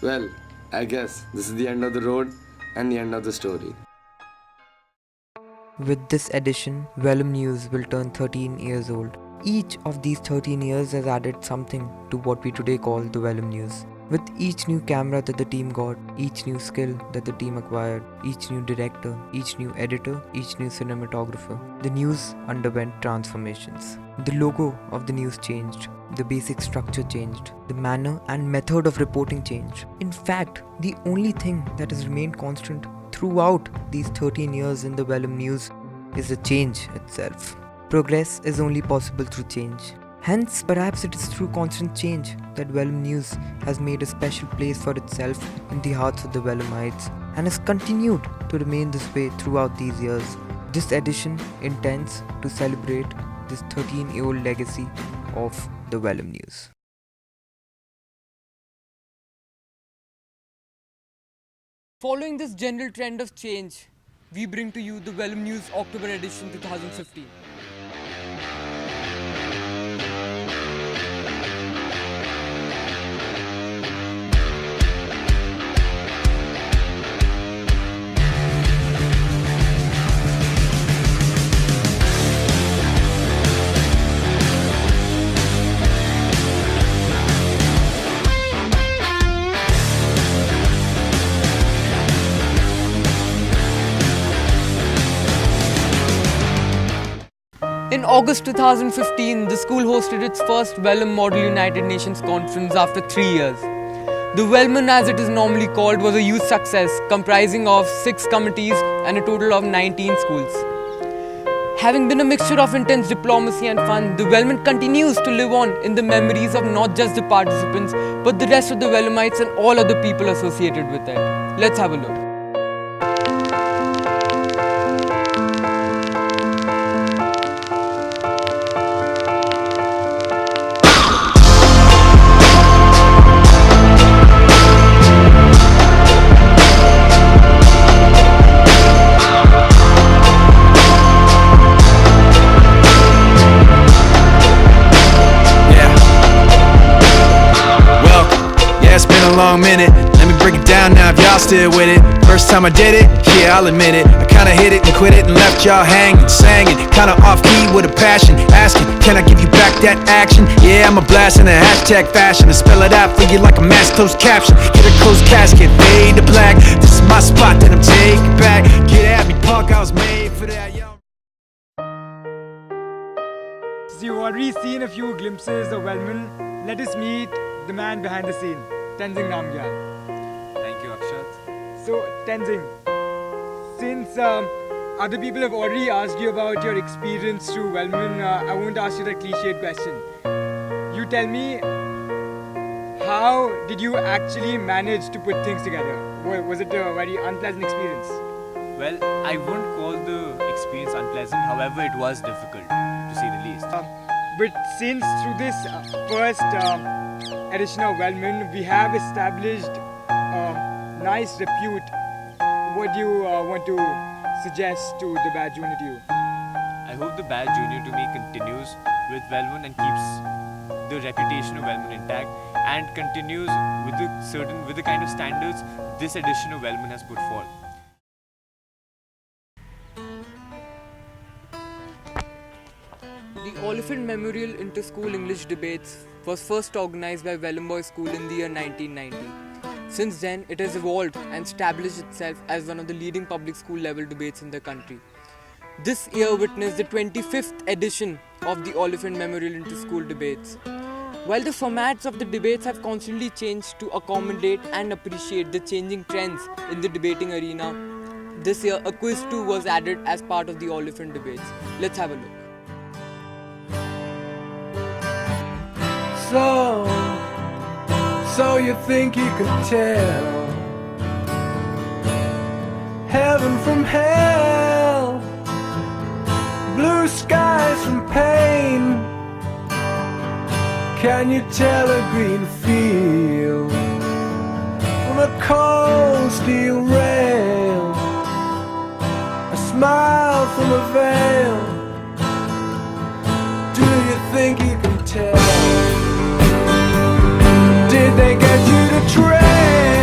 Well, I guess this is the end of the road and the end of the story. With this edition, Vellum News will turn 13 years old. Each of these 13 years has added something to what we today call the Vellum News. With each new camera that the team got, each new skill that the team acquired, each new director, each new editor, each new cinematographer, the news underwent transformations. The logo of the news changed, the basic structure changed, the manner and method of reporting changed. In fact, the only thing that has remained constant throughout these 13 years in the Vellum News is the change itself. Progress is only possible through change. Hence, perhaps it is through constant change that Vellum News has made a special place for itself in the hearts of the Vellumites and has continued to remain this way throughout these years. This edition intends to celebrate this 13-year-old legacy of the Vellum News. Following this general trend of change, we bring to you the Vellum News October edition 2015. In August 2015, the school hosted its first Vellum Model United Nations Conference after 3 years. The Vellman, as it is normally called, was a youth success comprising of 6 committees and a total of 19 schools. Having been a mixture of intense diplomacy and fun, the Vellman continues to live on in the memories of not just the participants but the rest of the Vellumites and all other people associated with it. Let's have a look. It's been a long minute, let me break it down now if y'all still with it. First time I did it, yeah, I'll admit it. I kinda hit it and quit it and left y'all hanging, singing, kinda off key with a passion, asking, can I give you back that action? Yeah, I'm a blast in a hashtag fashion, and spell it out for you like a mass closed caption. Get a closed casket, fade to black, this is my spot that I'm taking back. Get at me, punk, I was made for that, yo. So you've already seen a few glimpses of Wellman. Let us meet the man behind the scene, Tenzing Namgyal. Thank you, Akshat. So, Tenzing, since other people have already asked you about your experience through Wellman, I won't ask you the cliched question. You tell me, how did you actually manage to put things together? Was it a very unpleasant experience? Well, I won't call the experience unpleasant, however, it was difficult, to say the least. But since through this first edition of Wellman, we have established a nice repute, what do you want to suggest to the badge unit you? I hope the badge junior to me continues with Wellman and keeps the reputation of Wellman intact and continues with the kind of standards this edition of Wellman has put forth. The Oliphant Memorial Inter-School English Debates was first organized by Vellum Boys School in the year 1990. Since then, it has evolved and established itself as one of the leading public school level debates in the country. This year witnessed the 25th edition of the Oliphant Memorial Inter-School Debates. While the formats of the debates have constantly changed to accommodate and appreciate the changing trends in the debating arena, this year a quiz too was added as part of the Oliphant debates. Let's have a look. So you think you can tell heaven from hell, blue skies from pain? Can you tell a green field from a cold steel rail, a smile from a veil? Do you think you can tell? Did they get you to trade?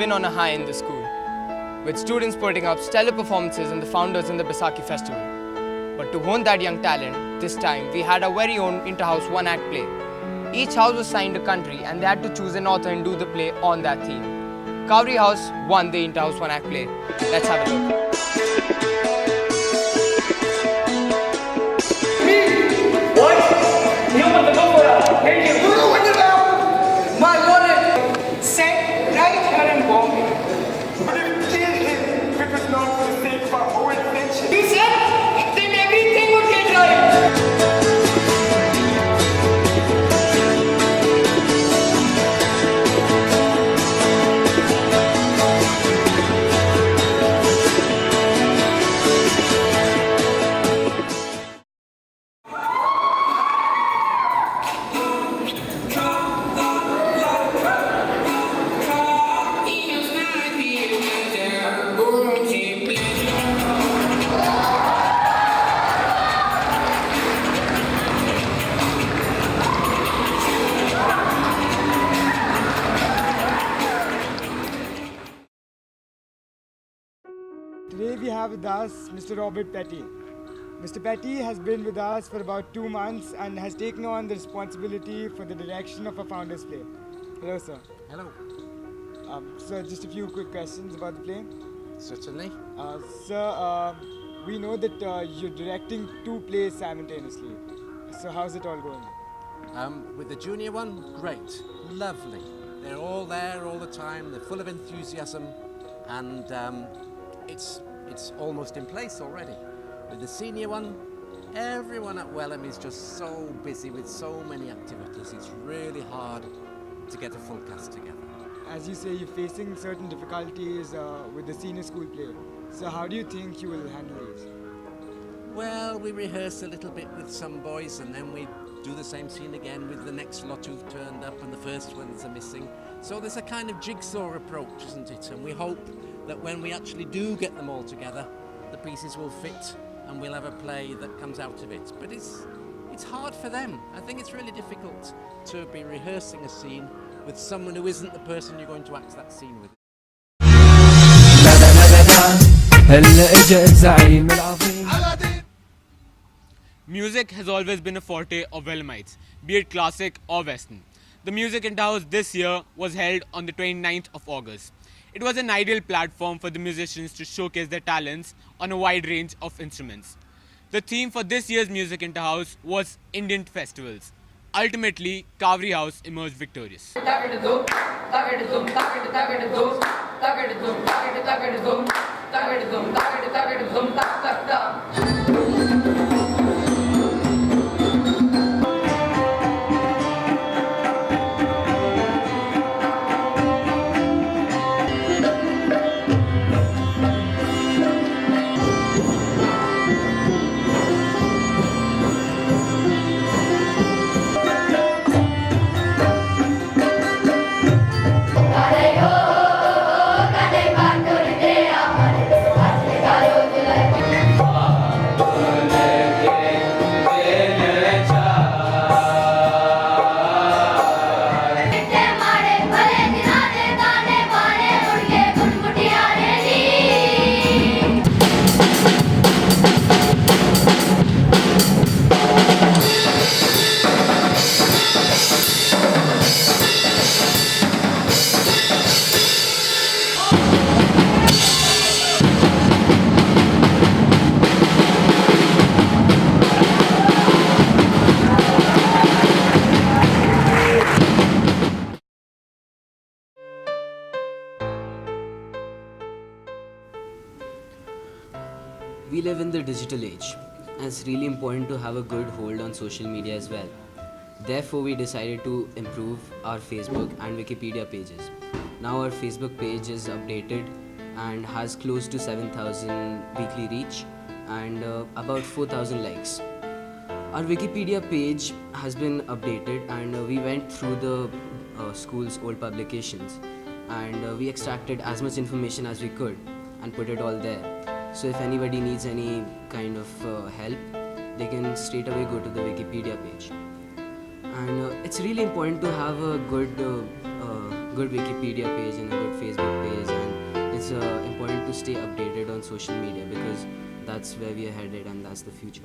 been on a high in the school, with students putting up stellar performances and the founders in the Baisakhi festival. But to hone that young talent, this time we had our very own inter-house one-act play. Each house was assigned a country and they had to choose an author and do the play on that theme. Kavri House won the inter-house one-act play. Let's have a look. My wallet set right here in Bombay. But if killed him, if it was not for the sake of our old friendship. You said, then everything would get right. Today we have with us Mr. Robert Petty. Mr. Petty has been with us for about 2 months and has taken on the responsibility for the direction of our Founders Play. Hello, sir. Hello. Sir, just a few quick questions about the play. Certainly. Sir, we know that you're directing 2 plays simultaneously. So how's it all going? With the junior one, great, lovely. They're all there all the time. They're full of enthusiasm, and it's almost in place already. With the senior one, everyone at Welham is just so busy with so many activities. It's really hard to get a full cast together. As you say, you're facing certain difficulties with the senior school play. So how do you think you will handle it? Well, we rehearse a little bit with some boys, and then we do the same scene again with the next lot who've turned up and the first ones are missing. So there's a kind of jigsaw approach, isn't it? And we hope that when we actually do get them all together, the pieces will fit and we'll have a play that comes out of it. But it's hard for them. I think it's really difficult to be rehearsing a scene with someone who isn't the person you're going to act that scene with. Music has always been a forte of Welhamites, be it classic or western. The Music Inter-House this year was held on the 29th of August. It was an ideal platform for the musicians to showcase their talents on a wide range of instruments. The theme for this year's Music Inter-House was Indian festivals. Ultimately, Kavri House emerged victorious. We live in the digital age, and it's really important to have a good hold on social media as well. Therefore, we decided to improve our Facebook and Wikipedia pages. Now our Facebook page is updated and has close to 7,000 weekly reach and about 4,000 likes. Our Wikipedia page has been updated, and we went through the school's old publications, and we extracted as much information as we could and put it all there. So if anybody needs any kind of help, they can straight away go to the Wikipedia page. And it's really important to have a good good Wikipedia page and a good Facebook page, and it's important to stay updated on social media because that's where we are headed and that's the future.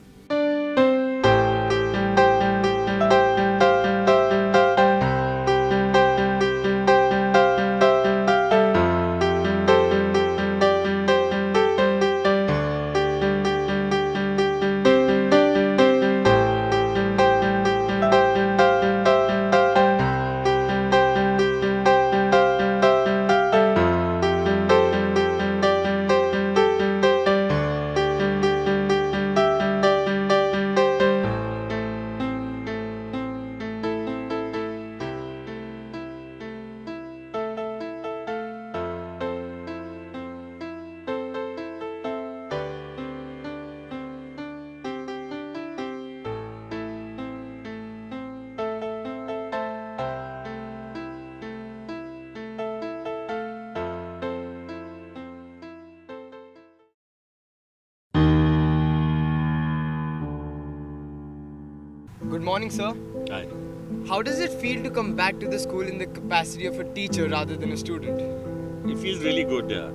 Good morning, sir. Hi. How does it feel to come back to the school in the capacity of a teacher rather than a student? It feels really good, yeah.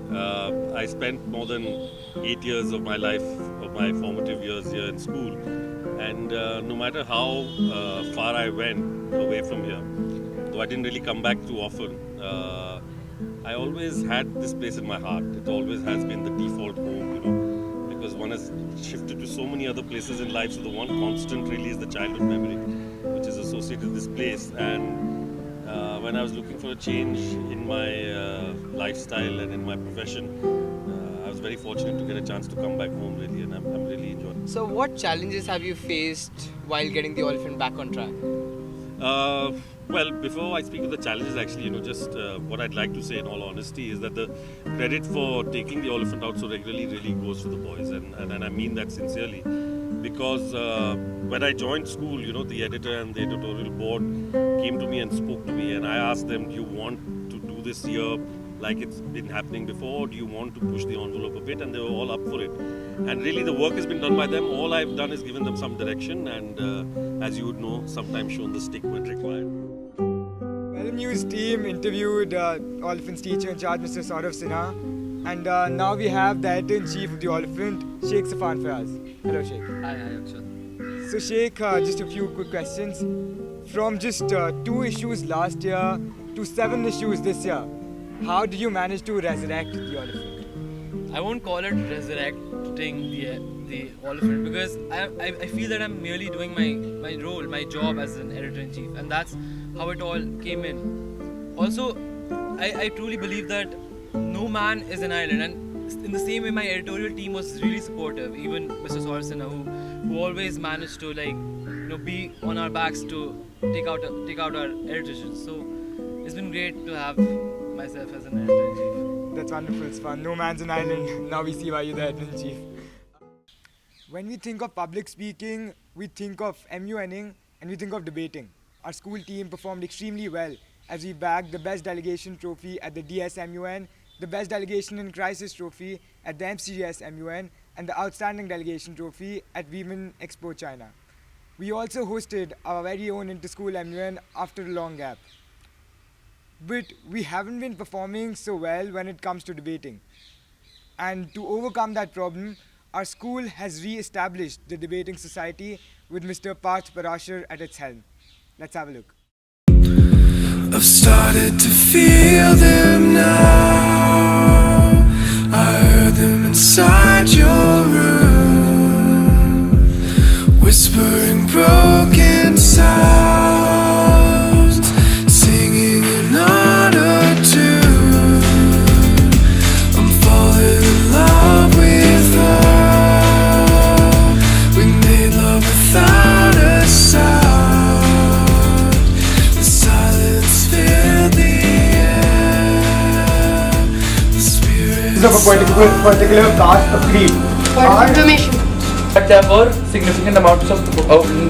I spent more than 8 years of my life, of my formative years here in school. And no matter how far I went away from here, though I didn't really come back too often, I always had this place in my heart. It always has been the default home, you know, because one has shifted to so many other places in life, so the one constant really is the childhood memory, which is associated with this place. And when I was looking for a change in my lifestyle and in my profession, I was very fortunate to get a chance to come back home really, and I'm really enjoying it. So what challenges have you faced while getting the Oliphant back on track? Well, before I speak of the challenges, actually, you know, just what I'd like to say in all honesty is that the credit for taking the Oliphant out so regularly really goes to the boys, and I mean that sincerely, because when I joined school, you know, the editor and the editorial board came to me and spoke to me, and I asked them, do you want to do this year like it's been happening before, or do you want to push the envelope a bit? And they were all up for it. And really the work has been done by them. All I've done is given them some direction, and as you would know, sometimes shown the stick when required. Vellum News team interviewed Oliphant's teacher in charge, Mr. Saurav Sinha, and now we have the editor-in-chief of the Oliphant, Sheikh Safan Fayaz. Hello, Sheikh. Hi, Akshat. So, Sheikh, just a few quick questions. From just 2 issues last year to 7 issues this year, how did you manage to resurrect the Oliphant? I won't call it resurrecting the Oliphant because I feel that I'm merely doing my role, my job as an editor-in-chief, and that's how it all came in. Also, I truly believe that no man is an island, and in the same way my editorial team was really supportive, even Mr. Saurav Sinha, who always managed to be on our backs to take out our editorship. So it's been great to have myself as an editor-in-chief. That's wonderful, it's fun. No man's an island. Now we see why you're the editor-in-chief. When we think of public speaking, we think of MUNing and we think of debating. Our school team performed extremely well as we bagged the Best Delegation Trophy at the DSMUN, the Best Delegation in Crisis Trophy at the MCGS MUN, and the Outstanding Delegation Trophy at Women Expo China. We also hosted our very own inter-school MUN after a long gap. But we haven't been performing so well when it comes to debating. And to overcome that problem, our school has re-established the Debating Society with Mr. Parth Parashar at its helm. Let's have a look. I've started to feel them now. I heard them inside your room, whispering broken sounds, singing another tune. I'm falling in love with her. We made love without a sound. The silence filled the air. The spirit Of a particular caste of creed. Information. But there were significant amounts of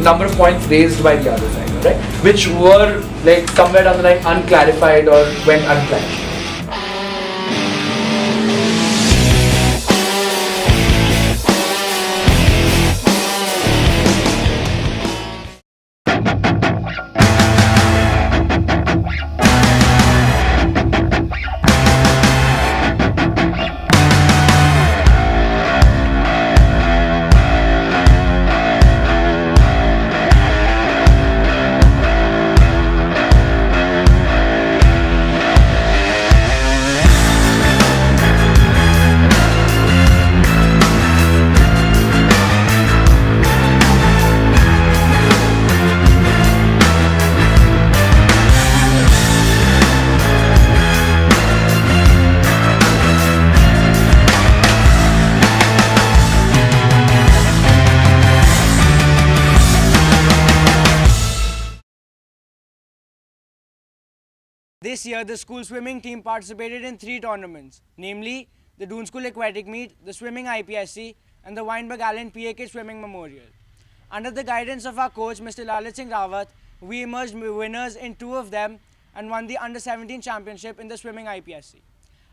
number of points raised by the other side, right? Which were like somewhere down the line unclarified or went unclarified. This year, the school swimming team participated in 3 tournaments, namely the Doon School Aquatic Meet, the Swimming IPSC, and the Weinberg Allen PAK Swimming Memorial. Under the guidance of our coach, Mr. Lalit Singh Rawat, we emerged winners in 2 of them and won the Under-17 championship in the Swimming IPSC.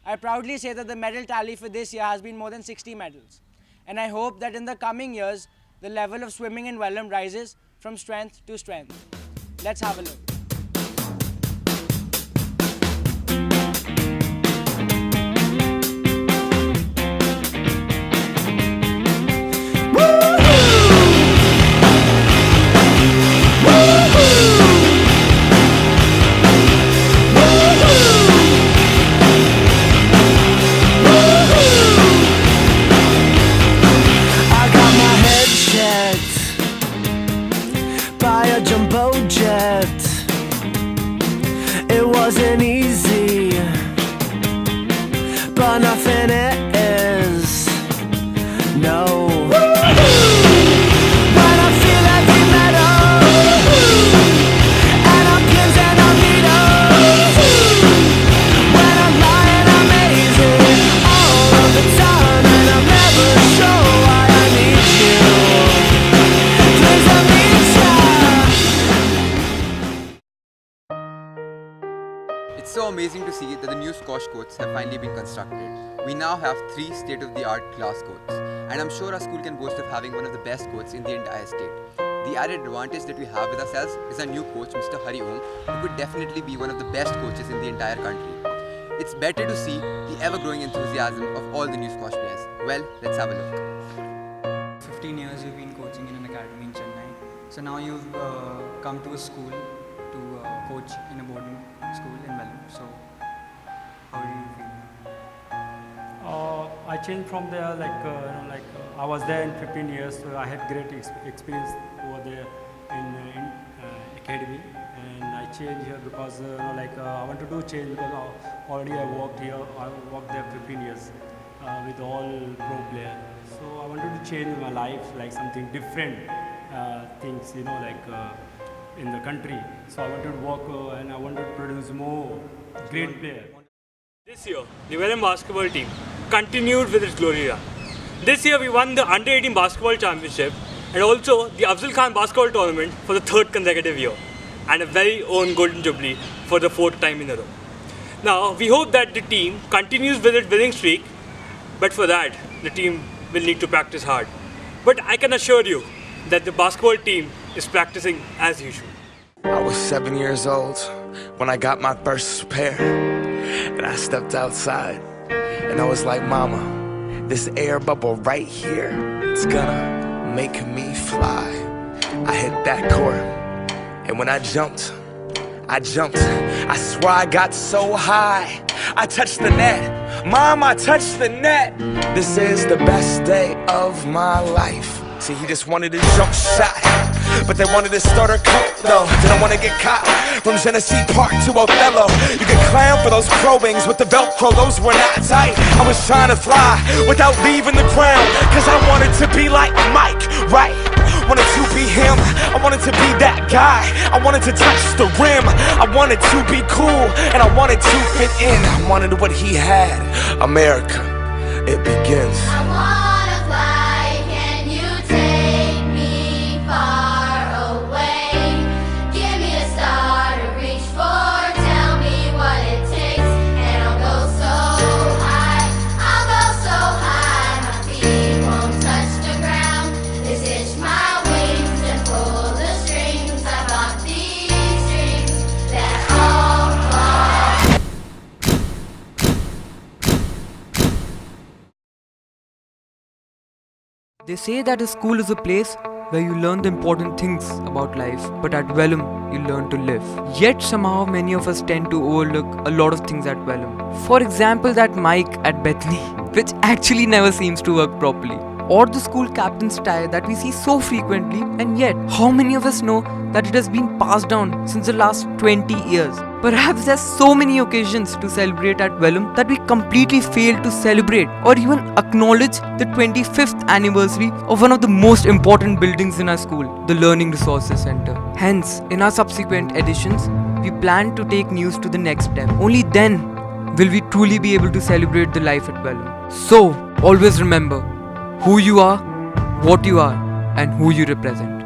I proudly say that the medal tally for this year has been more than 60 medals. And I hope that in the coming years, the level of swimming in Welland rises from strength to strength. Let's have a look. Jumbo jet. It wasn't easy, but nothing is. No. When I feel every metal, and I'm pins and I'm needles. When I'm lying, I'm amazing all of the time, and I'm never sure why I need you. Please let me It's so amazing to see that the new squash courts have finally been constructed. We now have 3 state-of-the-art glass courts, and I'm sure our school can boast of having one of the best courts in the entire state. The added advantage that we have with ourselves is our new coach, Mr. Hari Om, who could definitely be one of the best coaches in the entire country. It's better to see the ever-growing enthusiasm of all the new squash players. Well, let's have a look. 15 years you've been coaching in an academy in Chennai. So now you've come to a school to coach in a boarding school in Welland. So how do you feel? I changed from there I was there in 15 years, so I had great experience over there in academy, and I changed here because I wanted to change because already I worked here. I worked there 15 years with all pro players. So I wanted to change my life, like something different things, in the country. So I wanted to work and I wanted to produce more great players. This year, the Welland basketball team continued with its glory run. This year we won the Under-18 basketball championship and also the Afzal Khan basketball tournament for the 3rd consecutive year, and a very own Golden Jubilee for the 4th time in a row. Now, we hope that the team continues with its winning streak, but for that, the team will need to practice hard. But I can assure you that the basketball team is practicing as usual. I was 7 years old when I got my first pair, and I stepped outside and I was like, Mama, this air bubble right here, it's gonna make me fly. I hit that court, and when I jumped, I swear I got so high, I touched the net. Mom, I touched the net. This is the best day of my life. See, he just wanted a jump shot, but they wanted a starter coat though. Didn't want to get caught from Genesee Park to Othello. You could clam for those probings with the Velcro, those were not tight. I was trying to fly without leaving the ground, cause I wanted to be like Mike, right? Wanted to be him, I wanted to be that guy. I wanted to touch the rim, I wanted to be cool, and I wanted to fit in. I wanted what he had. America, it begins. I wanna fly, can you take me far away? Give me a star to reach for, tell me what it takes, and I'll go so high, my feet won't touch the ground. This is my wings and pull the strings. I got these dreams that all fly. They say that a school is a place where you learn the important things about life, but at Welland, you learn to live. Yet somehow many of us tend to overlook a lot of things at Welland. For example, that mic at Bethany, which actually never seems to work properly. Or the school captain's tie that we see so frequently, and yet how many of us know that it has been passed down since the last 20 years? Perhaps there's so many occasions to celebrate at Welland that we completely fail to celebrate or even acknowledge the 25th anniversary of one of the most important buildings in our school, the Learning Resources Center. Hence, in our subsequent editions, we plan to take news to the next step. Only then will we truly be able to celebrate the life at Vellum. So, always remember who you are, what you are, and who you represent.